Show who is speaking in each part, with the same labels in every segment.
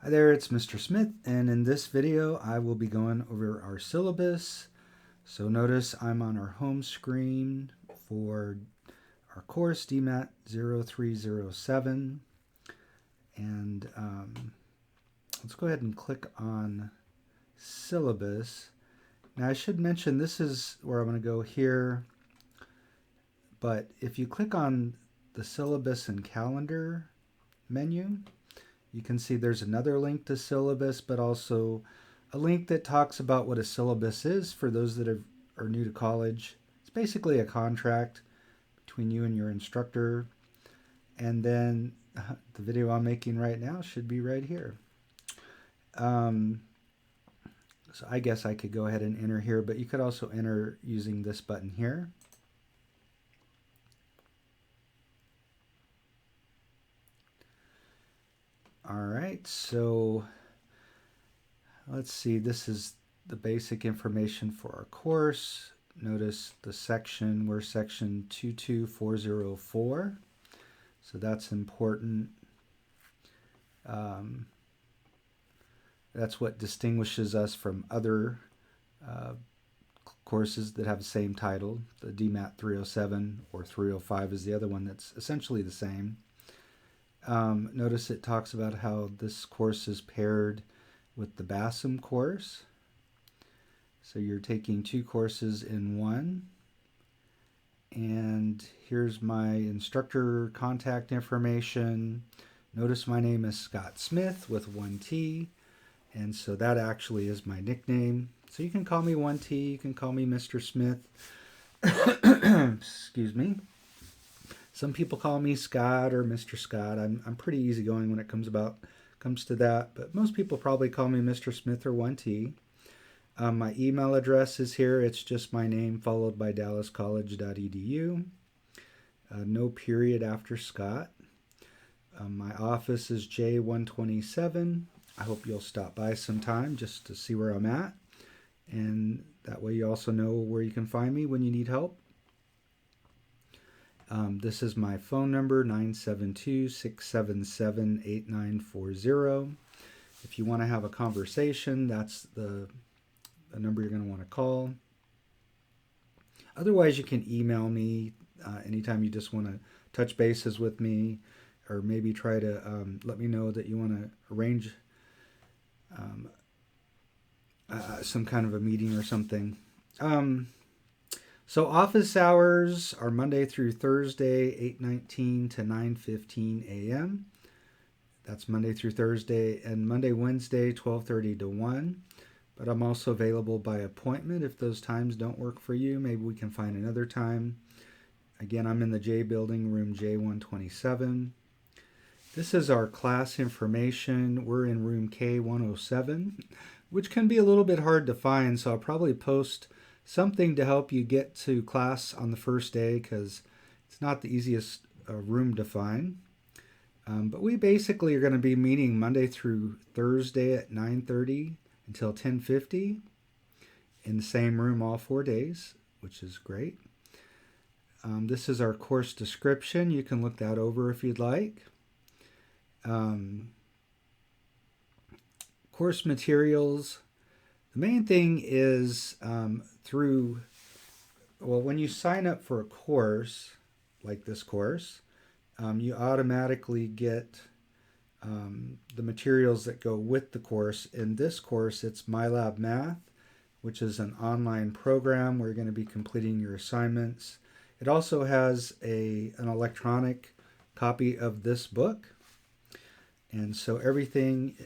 Speaker 1: Hi there, it's Mr. Smith, and in this video I will be going over our syllabus. So notice I'm on our home screen for our course DMAT0307, and let's go ahead and click on syllabus. Now I should mention this is where I'm going to go here, but if you click on the syllabus and calendar menu, you can see there's another link to syllabus, but also a link that talks about what a syllabus is for those that are new to college. It's basically a contract between you and your instructor. And then the video I'm making right now should be right here. So I guess I could go ahead and enter here, but you could also enter using this button here. All right, so let's see, this is the basic information for our course. Notice the section, we're section 22404, so that's important. That's what distinguishes us from other courses that have the same title. The DMAT0307 or 305 is the other one that's essentially the same. Notice it talks about how this course is paired with the BASM course. So you're taking two courses in one. And here's my instructor contact information. Notice my name is Scott Smith with 1T. And so that actually is my nickname. So you can call me 1T, you can call me Mr. Smith. Excuse me. Some people call me Scott or Mr. Scott. I'm pretty easygoing when it comes to that, but most people probably call me Mr. Smith or 1T. My email address is here. It's just my name followed by dallascollege.edu. No period after Scott. My office is J127. I hope you'll stop by sometime just to see where I'm at. And that way you also know where you can find me when you need help. This is my phone number, 972-677-8940. If you want to have a conversation, that's the number you're going to want to call. Otherwise, you can email me anytime you just want to touch bases with me, or maybe try to let me know that you want to arrange some kind of a meeting or something. So office hours are Monday through Thursday, 8:19 to 9:15 a.m. That's Monday through Thursday, and Monday, Wednesday, 12:30 to 1. But I'm also available by appointment if those times don't work for you. Maybe we can find another time. Again, I'm in the J building, room J127. This is our class information. We're in room K107, which can be a little bit hard to find, so I'll probably post something to help you get to class on the first day because it's not the easiest room to find. But we basically are going to be meeting Monday through Thursday at 9:30 until 10:50 in the same room all 4 days, which is great. This is our course description. You can look that over if you'd like. Course materials. The main thing is when you sign up for a course, like this course, you automatically get the materials that go with the course. In this course, it's MyLab Math, which is an online program where you're going to be completing your assignments. It also has an electronic copy of this book. And so everything,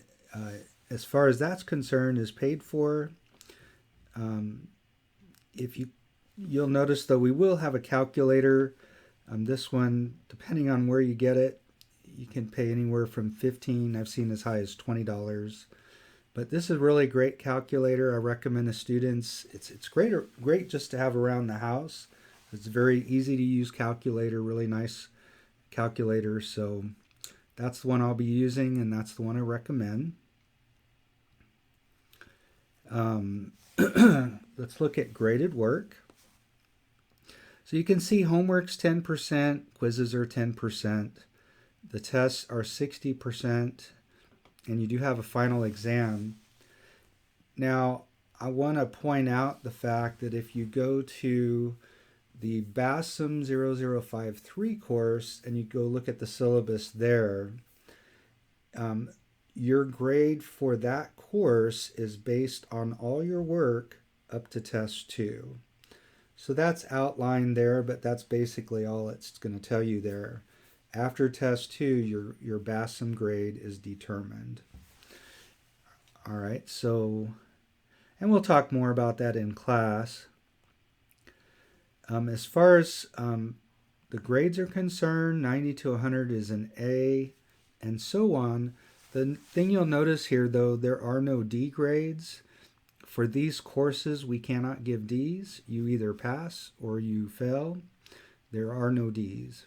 Speaker 1: as far as that's concerned, is paid for. You'll notice, though, we will have a calculator. This one, depending on where you get it, you can pay anywhere from $15. I've seen as high as $20. But this is really a great calculator. I recommend to students. It's great just to have around the house. It's a very easy to use calculator, really nice calculator. So that's the one I'll be using, and that's the one I recommend. Let's look at graded work. So you can see homework's 10%, quizzes are 10%, the tests are 60%, and you do have a final exam. Now, I want to point out the fact that if you go to the BASM0053 course and you go look at the syllabus there, your grade for that course is based on all your work up to test 2. So that's outlined there, but that's basically all it's going to tell you there. After test 2, your BASM grade is determined. All right, so, and we'll talk more about that in class. As far as the grades are concerned, 90 to 100 is an A, and so on. The thing you'll notice here, though, there are no D grades. For these courses, we cannot give Ds. You either pass or you fail. There are no Ds.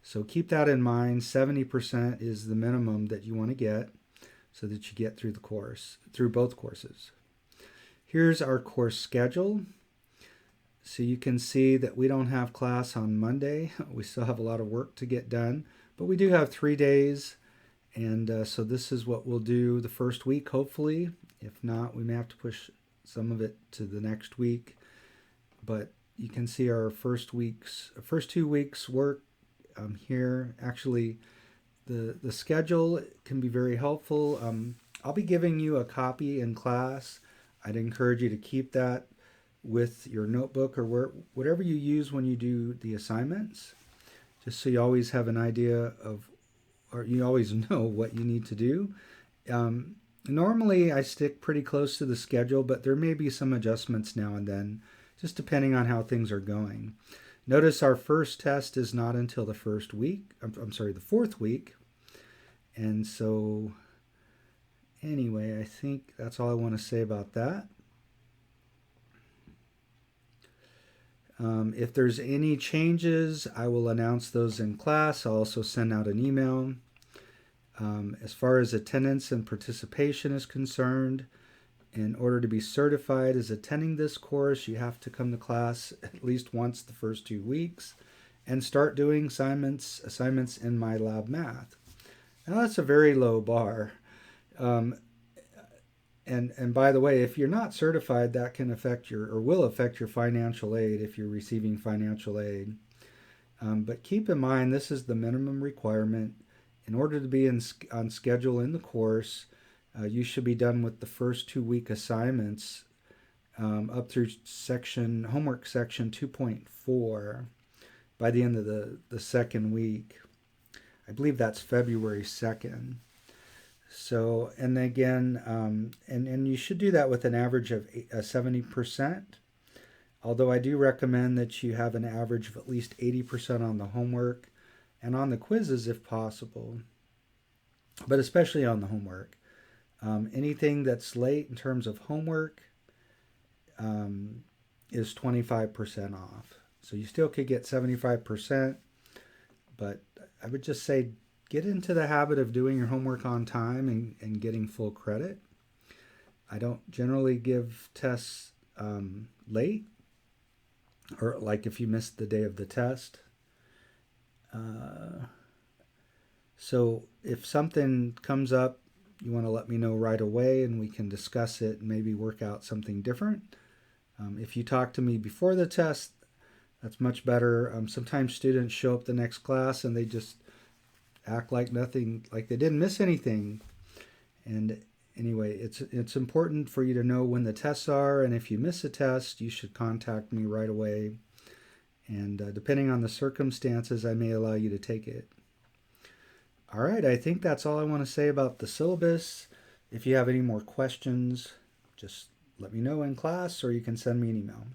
Speaker 1: So keep that in mind. 70% is the minimum that you want to get so that you get through the course, through both courses. Here's our course schedule. So you can see that we don't have class on Monday. We still have a lot of work to get done, but we do have 3 days. And so this is what we'll do the first week, hopefully. If not, we may have to push some of it to the next week. But you can see our first 2 weeks work here. Actually, the schedule can be very helpful. I'll be giving you a copy in class. I'd encourage you to keep that with your notebook or whatever you use when you do the assignments, just so you always have an idea of, or you always know what you need to do. Normally I stick pretty close to the schedule, but there may be some adjustments now and then, just depending on how things are going. Notice our first test is not until the first week, the 4th week. And so anyway, I think that's all I want to say about that. If there's any changes, I will announce those in class. I'll also send out an email. As far as attendance and participation is concerned, in order to be certified as attending this course, you have to come to class at least once the first 2 weeks and start doing assignments in My Lab Math. Now that's a very low bar. And by the way, if you're not certified, that can affect will affect your financial aid if you're receiving financial aid. But keep in mind, this is the minimum requirement. In order to be on schedule in the course, you should be done with the first 2 week assignments up through homework section 2.4 by the end of the 2nd week. I believe that's February 2nd. So, and again, and you should do that with an average of 70%. Although I do recommend that you have an average of at least 80% on the homework and on the quizzes if possible, but especially on the homework. Anything that's late in terms of homework is 25% off. So you still could get 75%, but I would just say get into the habit of doing your homework on time and getting full credit. I don't generally give tests late, or like if you missed the day of the test. So if something comes up, you want to let me know right away and we can discuss it and maybe work out something different. If you talk to me before the test, that's much better. Sometimes students show up the next class and they just act like nothing, like they didn't miss anything. And anyway, it's important for you to know when the tests are, and if you miss a test, you should contact me right away. And depending on the circumstances, I may allow you to take it. All right, I think that's all I want to say about the syllabus. If you have any more questions, just let me know in class, or you can send me an email.